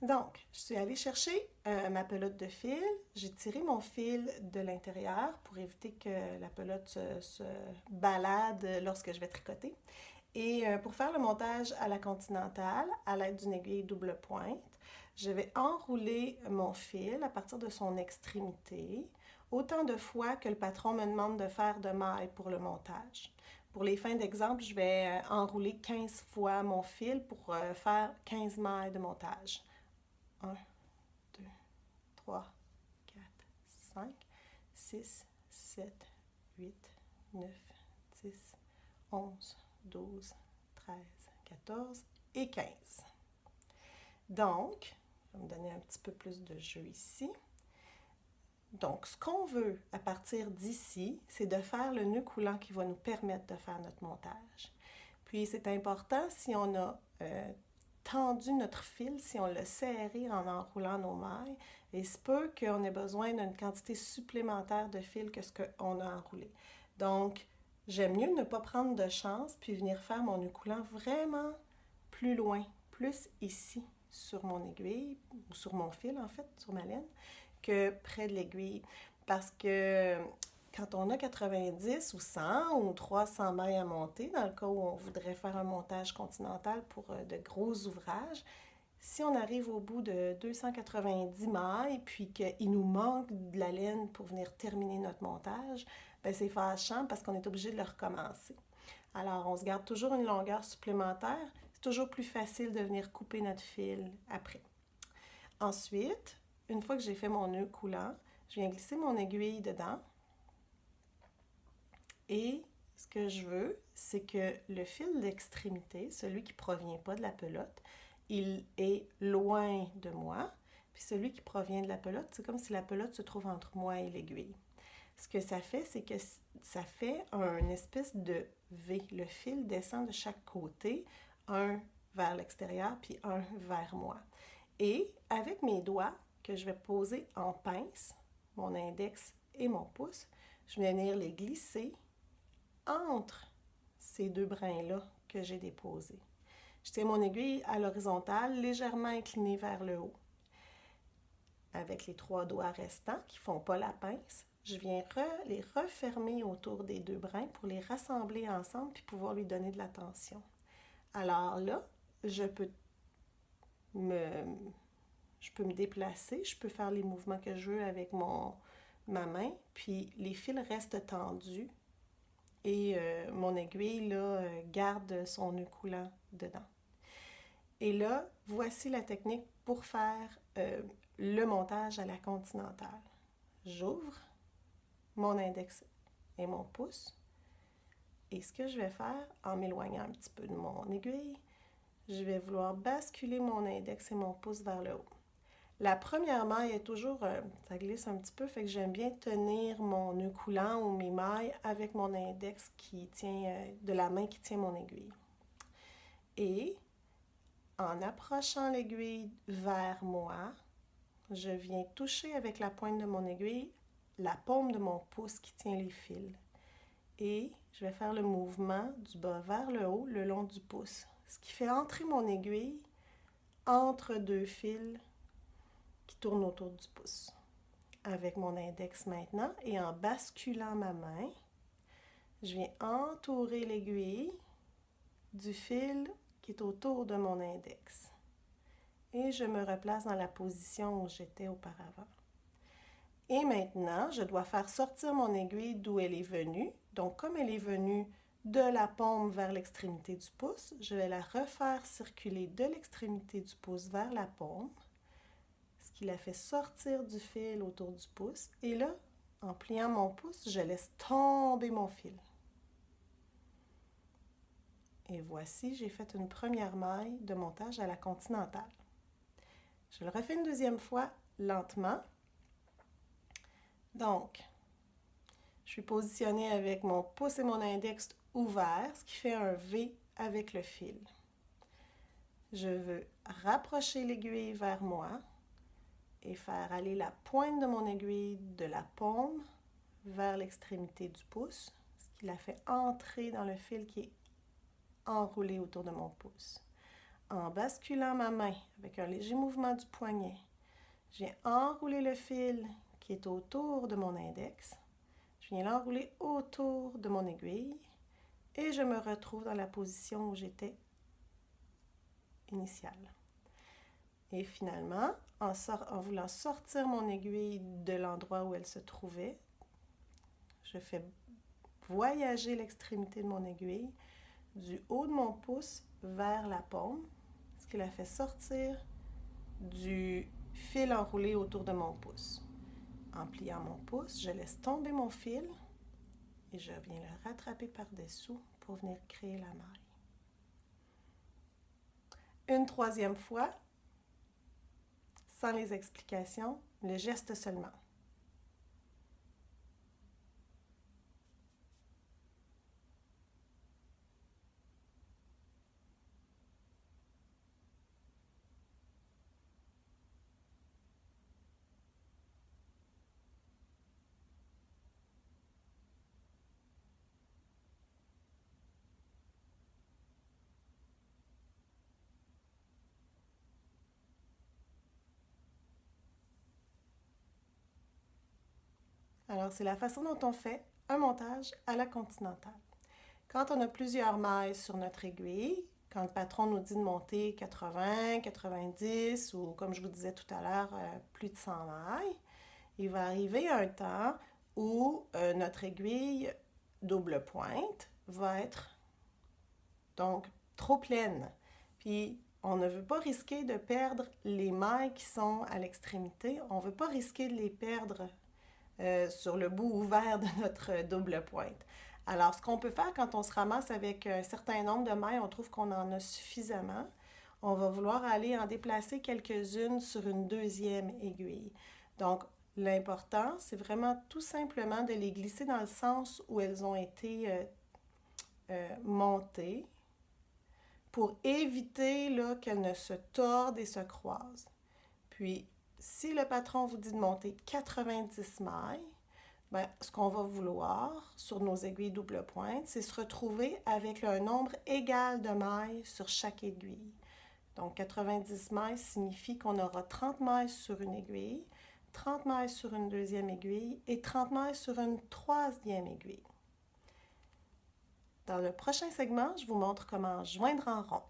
Donc, je suis allée chercher ma pelote de fil. J'ai tiré mon fil de l'intérieur pour éviter que la pelote se balade lorsque je vais tricoter. Et pour faire le montage à la continentale, à l'aide d'une aiguille double pointe, je vais enrouler mon fil à partir de son extrémité, autant de fois que le patron me demande de faire de mailles pour le montage. Pour les fins d'exemple, je vais enrouler 15 fois mon fil pour faire 15 mailles de montage. 1, 2, 3, 4, 5, 6, 7, 8, 9, 10, 11, 12, 13, 14 et 15. Donc, je vais me donner un petit peu plus de jeu ici. Donc, ce qu'on veut à partir d'ici, c'est de faire le nœud coulant qui va nous permettre de faire notre montage. Puis, c'est important, si on a tendu notre fil, si on l'a serré en enroulant nos mailles, il se peut qu'on ait besoin d'une quantité supplémentaire de fil que ce qu'on a enroulé. Donc, j'aime mieux ne pas prendre de chance puis venir faire mon nœud coulant vraiment plus loin, plus ici sur mon aiguille, ou sur mon fil en fait, sur ma laine, que près de l'aiguille. Parce que quand on a 90 ou 100 ou 300 mailles à monter, dans le cas où on voudrait faire un montage continental pour de gros ouvrages, si on arrive au bout de 290 mailles, puis qu'il nous manque de la laine pour venir terminer notre montage, ben c'est fâchant parce qu'on est obligé de le recommencer. Alors, on se garde toujours une longueur supplémentaire. C'est toujours plus facile de venir couper notre fil après. Ensuite, une fois que j'ai fait mon nœud coulant, je viens glisser mon aiguille dedans. Et ce que je veux, c'est que le fil d'extrémité, celui qui ne provient pas de la pelote, il est loin de moi. Puis celui qui provient de la pelote, c'est comme si la pelote se trouve entre moi et l'aiguille. Ce que ça fait, c'est que ça fait une espèce de V. Le fil descend de chaque côté, un vers l'extérieur, puis un vers moi. Et avec mes doigts que je vais poser en pince, mon index et mon pouce, je vais venir les glisser entre ces deux brins-là que j'ai déposés. Je tiens mon aiguille à l'horizontale, légèrement inclinée vers le haut. Avec les 3 doigts restants qui ne font pas la pince, je viens les refermer autour des 2 brins pour les rassembler ensemble puis pouvoir lui donner de la tension. Alors là, je peux me déplacer, je peux faire les mouvements que je veux avec ma main, puis les fils restent tendus et mon aiguille là, garde son nœud coulant dedans. Et là, voici la technique pour faire le montage à la continentale. J'ouvre mon index et mon pouce. Et ce que je vais faire, en m'éloignant un petit peu de mon aiguille, je vais vouloir basculer mon index et mon pouce vers le haut. La première maille est toujours, ça glisse un petit peu, fait que j'aime bien tenir mon nœud coulant ou mes mailles avec mon index qui tient, de la main qui tient mon aiguille. Et en approchant l'aiguille vers moi, je viens toucher avec la pointe de mon aiguille la paume de mon pouce qui tient les fils. Et je vais faire le mouvement du bas vers le haut le long du pouce, ce qui fait entrer mon aiguille entre 2 fils qui tournent autour du pouce. Avec mon index maintenant et en basculant ma main, je viens entourer l'aiguille du fil qui est autour de mon index. Et je me replace dans la position où j'étais auparavant. Et maintenant, je dois faire sortir mon aiguille d'où elle est venue. Donc, comme elle est venue de la paume vers l'extrémité du pouce, je vais la refaire circuler de l'extrémité du pouce vers la paume, ce qui la fait sortir du fil autour du pouce. Et là, en pliant mon pouce, je laisse tomber mon fil. Et voici, j'ai fait une première maille de montage à la continentale. Je le refais une deuxième fois lentement. Donc, je suis positionnée avec mon pouce et mon index ouverts, ce qui fait un V avec le fil. Je veux rapprocher l'aiguille vers moi et faire aller la pointe de mon aiguille de la paume vers l'extrémité du pouce, ce qui la fait entrer dans le fil qui est enroulé autour de mon pouce. en basculant ma main avec un léger mouvement du poignet, je viens enrouler le fil qui est autour de mon index. Je viens l'enrouler autour de mon aiguille et je me retrouve dans la position où j'étais initiale. Et finalement, en voulant sortir mon aiguille de l'endroit où elle se trouvait, je fais voyager l'extrémité de mon aiguille du haut de mon pouce vers la paume, ce qui la fait sortir du fil enroulé autour de mon pouce. En pliant mon pouce, je laisse tomber mon fil et je viens le rattraper par-dessous pour venir créer la maille. Une troisième fois, sans les explications, le geste seulement. Alors, c'est la façon dont on fait un montage à la continentale. Quand on a plusieurs mailles sur notre aiguille, quand le patron nous dit de monter 80, 90 ou comme je vous disais tout à l'heure, plus de 100 mailles, il va arriver un temps où notre aiguille double pointe va être donc trop pleine. Puis on ne veut pas risquer de perdre les mailles qui sont à l'extrémité. On ne veut pas risquer de les perdre sur le bout ouvert de notre double pointe. Alors, ce qu'on peut faire quand on se ramasse avec un certain nombre de mailles, on trouve qu'on en a suffisamment, on va vouloir aller en déplacer quelques-unes sur une deuxième aiguille. Donc, l'important, c'est vraiment tout simplement de les glisser dans le sens où elles ont été montées pour éviter là, qu'elles ne se tordent et se croisent. Puis, si le patron vous dit de monter 90 mailles, bien, ce qu'on va vouloir sur nos aiguilles double pointe, c'est se retrouver avec un nombre égal de mailles sur chaque aiguille. Donc, 90 mailles signifie qu'on aura 30 mailles sur une aiguille, 30 mailles sur une deuxième aiguille et 30 mailles sur une troisième aiguille. Dans le prochain segment, je vous montre comment joindre en rond.